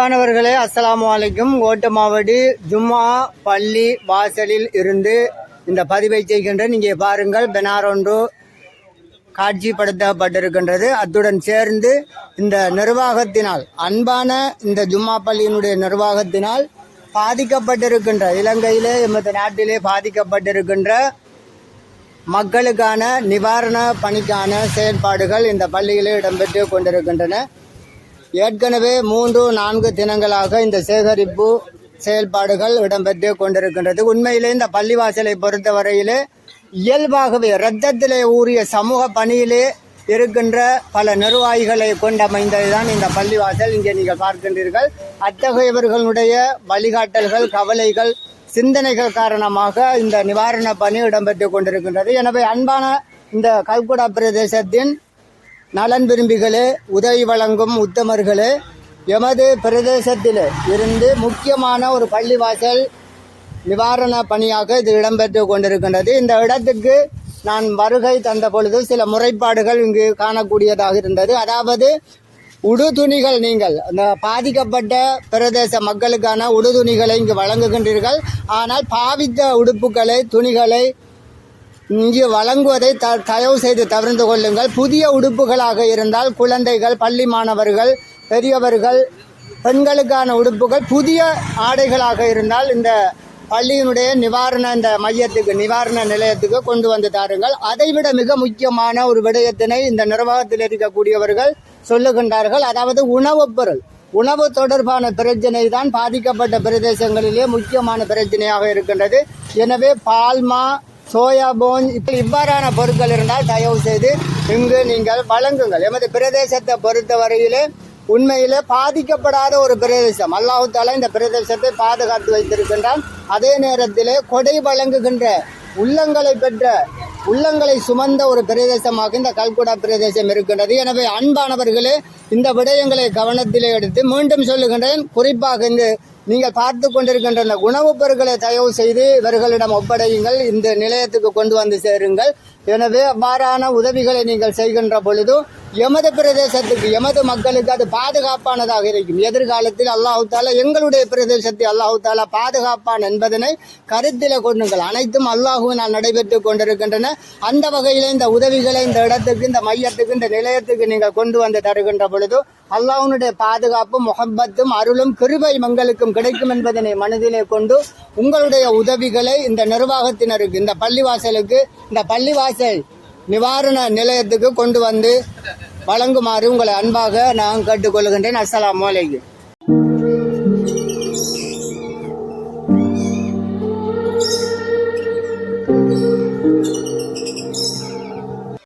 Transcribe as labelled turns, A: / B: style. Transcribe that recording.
A: மாணவர்களே, அஸ்ஸலாமு அலைக்கும். ஓட்டமாவடி ஜும்மா பள்ளி வாசலில் இருந்து இந்த பதிவை செய்கின்றேன். இங்கே பாருங்கள், பெனார் ஒன்று காட்சிப்படுத்தப்பட்டிருக்கின்றது. அத்துடன் சேர்ந்து இந்த நிர்வாகத்தினால், அன்பான இந்த ஜும்மா பள்ளியினுடைய நிர்வாகத்தினால் பாதிக்கப்பட்டிருக்கின்ற, இலங்கையிலே எமது நாட்டிலே பாதிக்கப்பட்டிருக்கின்ற மக்களுக்கான நிவாரண பணிக்கான செயல்பாடுகள் இந்த பள்ளியிலே இடம்பெற்று கொண்டிருக்கின்றன. ஏற்கனவே 3-4 தினங்களாக இந்த சேகரிப்பு செயல்பாடுகள் இடம்பெற்று கொண்டிருக்கின்றது. உண்மையிலே இந்த பள்ளிவாசலை பொறுத்தவரையிலே இயல்பாகவே இரத்தத்திலே ஊறிய சமூக பணியிலே இருக்கின்ற பல நிர்வாகிகளை கொண்டமைந்ததுதான் இந்த பள்ளிவாசல். இங்கே நீங்கள் பார்க்கின்றீர்கள். அத்தகையவர்களுடைய வழிகாட்டல்கள், கவலைகள், சிந்தனைகள் காரணமாக இந்த நிவாரண பணி இடம்பெற்று கொண்டிருக்கின்றது. எனவே அன்பான இந்த கல்குடா பிரதேசத்தின் நலன் விரும்பிகளே, உதவி வழங்கும் உத்தமர்களே, எமது பிரதேசத்தில் இருந்து முக்கியமான ஒரு பள்ளிவாசல் நிவாரண பணியாக இது இடம்பெற்று கொண்டிருக்கின்றது. இந்த இடத்துக்கு நான் வருகை தந்த பொழுது சில முறைப்பாடுகள் இங்கு காணக்கூடியதாக இருந்தது. அதாவது உடுதுணிகள், நீங்கள் அந்த பாதிக்கப்பட்ட பிரதேச மக்களுக்கான உடுதுணிகளை இங்கு வழங்குகின்றீர்கள். ஆனால் பாவித்த உடுப்புகளை, துணிகளை இங்கு வழங்குவதை தயவு செய்து தவிர்த்து கொள்ளுங்கள். புதிய உடுப்புகளாக இருந்தால் குழந்தைகள், பள்ளி மாணவர்கள், பெரியவர்கள், பெண்களுக்கான உடுப்புகள், புதிய ஆடைகளாக இருந்தால் இந்த பள்ளியினுடைய இந்த மையத்துக்கு, நிவாரண நிலையத்துக்கு கொண்டு வந்து தாருங்கள். அதைவிட மிக முக்கியமான ஒரு விடயத்தினை இந்த நிர்வாகத்தில் இருக்கக்கூடியவர்கள் சொல்லுகின்றார்கள். அதாவது உணவுப் பொருள், உணவு தொடர்பான பிரச்சனை தான் பாதிக்கப்பட்ட பிரதேசங்களிலே முக்கியமான பிரச்சனையாக இருக்கின்றது. எனவே பால்மா, சோயாபோன் இவ்வாறான பொருட்கள் இருந்தால் தயவு செய்து இங்கு நீங்கள் வழங்குங்கள். எமது பிரதேசத்தை பொறுத்தவரையிலே உண்மையிலே பாதிக்கப்படாத ஒரு பிரதேசம். அல்லாஹ் தஆலா இந்த பிரதேசத்தை பாதுகாத்து வைத்திருக்கின்றான். அதே நேரத்திலே கொடை வழங்குகின்ற உள்ளங்களை பெற்ற, உள்ளங்களை சுமந்த ஒரு பிரதேசமாக இந்த கல்குடா பிரதேசம் இருக்கின்றது. எனவே அன்பானவர்களே, இந்த விடயங்களை கவனத்திலே எடுத்து மீண்டும் சொல்லுகின்றேன். குறிப்பாக இந்த நீங்கள் பார்த்து கொண்டிருக்கின்ற உணவுப் பொருட்களை தயவு செய்து இவர்களிடம் ஒப்படையுங்கள். இந்த நிலையத்துக்கு கொண்டு வந்து சேருங்கள். எனவே அவ்வாறான உதவிகளை நீங்கள் செய்கின்ற பொழுது எமது பிரதேசத்துக்கு, எமது மக்களுக்கு அது பாதுகாப்பானதாக இருக்கும். எதிர்காலத்தில் அல்லாஹ் தஆலா எங்களுடைய பிரதேசத்தை அல்லாஹ் தஆலா பாதுகாப்பான் என்பதனை கருத்தில் கொண்டுங்கள். அனைத்தும் அல்லாஹுவினால் நடைபெற்று கொண்டிருக்கின்றன. அந்த வகையில் இந்த உதவிகளை இந்த இடத்துக்கு, இந்த மையத்துக்கு, இந்த நிலையத்துக்கு நீங்கள் கொண்டு வந்து தருகின்ற பொழுது அல்லாஹ்வுடைய பாதுகாப்பும், முஹப்பத்தும், அருளும், கிருபை மங்களுக்கும் கிடைக்கும் என்பதனை மனதிலே கொண்டு உங்களுடைய உதவிகளை இந்த நிர்வாகத்தினருக்கு, இந்த பள்ளிவாசலுக்கு, இந்த பள்ளிவாசல் நிவாரண நிலையத்துக்கு கொண்டு வந்து வழங்குமாறு உங்களை அன்பாக நான் கேட்டுக்கொள்கின்றேன். அஸ்ஸலாமு அலைக்கும்.